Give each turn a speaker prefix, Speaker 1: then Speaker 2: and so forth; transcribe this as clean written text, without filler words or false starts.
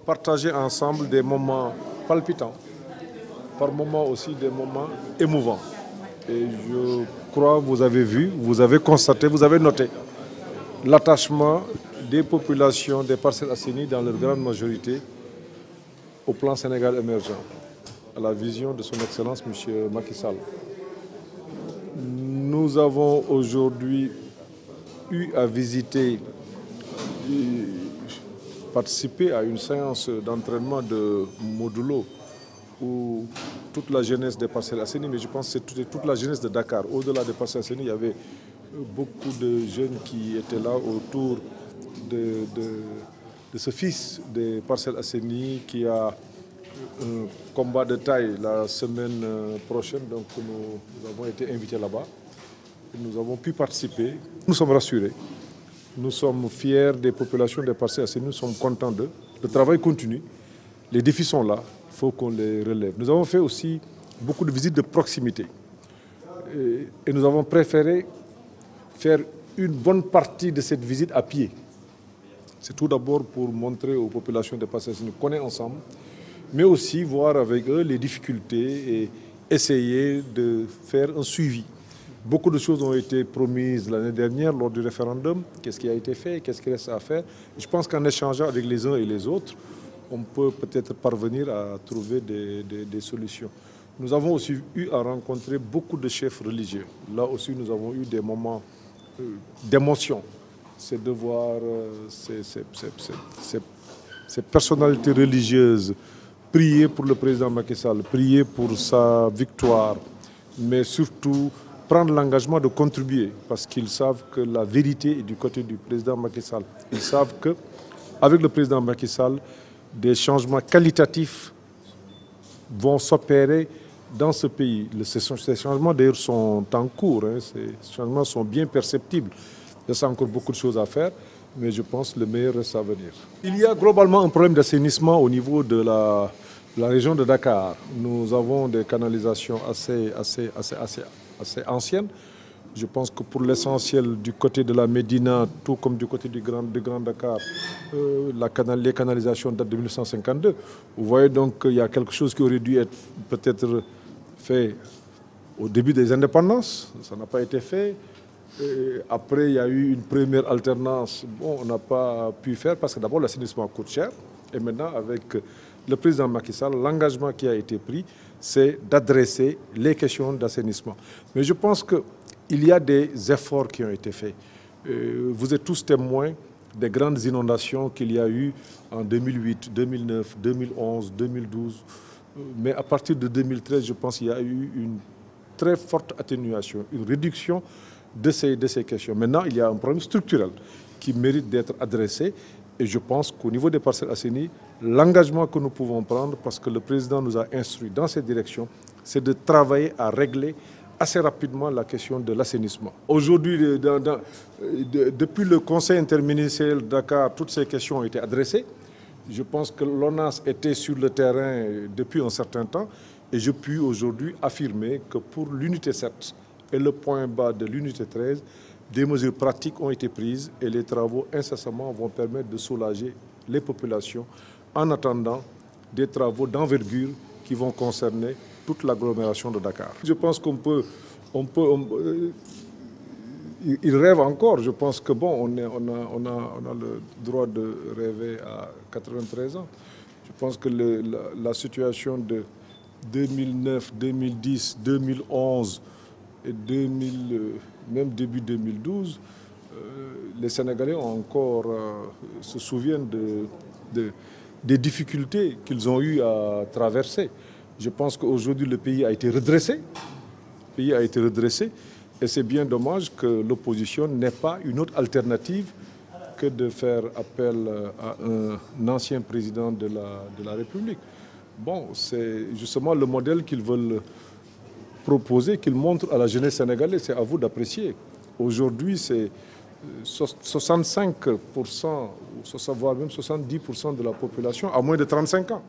Speaker 1: partagé ensemble des moments palpitants, par moments aussi des moments émouvants. Et je crois que vous avez vu, vous avez constaté, vous avez noté l'attachement des populations des Parcelles Assainies dans leur grande majorité au plan Sénégal émergent, à la vision de son Excellence M. Macky Sall. Nous avons aujourd'hui eu à visiter, participer à une séance d'entraînement de modulo où toute la jeunesse des Parcelles Assainies, mais je pense que c'est toute la jeunesse de Dakar. Au-delà des Parcelles Assainies, il y avait beaucoup de jeunes qui étaient là autour de ce fils des Parcelles Assainies qui a un combat de taille la semaine prochaine. Donc nous avons été invités là-bas. Nous avons pu participer. Nous sommes rassurés. Nous sommes fiers des populations des Parcelles Assainies. Nous sommes contents d'eux. Le travail continue. Les défis sont là. Il faut qu'on les relève. Nous avons fait aussi beaucoup de visites de proximité. Et nous avons préféré faire une bonne partie de cette visite à pied. C'est tout d'abord pour montrer aux populations des Parcelles Assainies qu'on est ensemble, mais aussi voir avec eux les difficultés et essayer de faire un suivi. Beaucoup de choses ont été promises l'année dernière lors du référendum. Qu'est-ce qui a été fait? Qu'est-ce qu'il reste à faire? Je pense qu'en échangeant avec les uns et les autres, on peut peut-être parvenir à trouver des solutions. Nous avons aussi eu à rencontrer beaucoup de chefs religieux. Là aussi, nous avons eu des moments d'émotion. C'est de voir ces personnalités religieuses prier pour le président Macky Sall, prier pour sa victoire, mais surtout prendre l'engagement de contribuer parce qu'ils savent que la vérité est du côté du président Macky Sall. Ils savent qu'avec le président Macky Sall, des changements qualitatifs vont s'opérer dans ce pays. Ces changements d'ailleurs sont en cours, ces changements sont bien perceptibles. Il y a encore beaucoup de choses à faire, mais je pense que le meilleur reste à venir. Il y a globalement un problème d'assainissement au niveau de la région de Dakar. Nous avons des canalisations assez anciennes. Je pense que pour l'essentiel du côté de la Médina, tout comme du côté du Grand Dakar, les canalisations datent de 1952. Vous voyez donc qu'il y a quelque chose qui aurait dû être peut-être fait au début des indépendances. Ça n'a pas été fait. Et après, il y a eu une première alternance. Bon, on n'a pas pu faire parce que d'abord, l'assainissement coûte cher. Et maintenant, avec le président Macky Sall, l'engagement qui a été pris, c'est d'adresser les questions d'assainissement. Mais je pense qu'il y a des efforts qui ont été faits. Vous êtes tous témoins des grandes inondations qu'il y a eu en 2008, 2009, 2011, 2012. Mais à partir de 2013, je pense qu'il y a eu une très forte atténuation, une réduction de ces questions. Maintenant, il y a un problème structurel qui mérite d'être adressé. Et je pense qu'au niveau des Parcelles Assainies, l'engagement que nous pouvons prendre, parce que le président nous a instruits dans cette direction, c'est de travailler à régler assez rapidement la question de l'assainissement. Aujourd'hui, depuis le Conseil interministériel de Dakar, toutes ces questions ont été adressées. Je pense que l'ONAS était sur le terrain depuis un certain temps et je puis aujourd'hui affirmer que pour l'unité 7 et le point bas de l'unité 13, des mesures pratiques ont été prises et les travaux incessamment vont permettre de soulager les populations en attendant des travaux d'envergure qui vont concerner toute l'agglomération de Dakar. Je pense il rêve encore. Je pense que bon, on a le droit de rêver à 93 ans. Je pense que la situation de 2009, 2010, 2011 et même début 2012, les Sénégalais se souviennent des difficultés qu'ils ont eu à traverser. Je pense qu'aujourd'hui, le pays a été redressé. Et c'est bien dommage que l'opposition n'ait pas une autre alternative que de faire appel à un ancien président de la République. Bon, c'est justement le modèle qu'ils veulent proposer, qu'ils montrent à la jeunesse sénégalaise. C'est à vous d'apprécier. Aujourd'hui, c'est 65%, voire même 70% de la population à moins de 35 ans.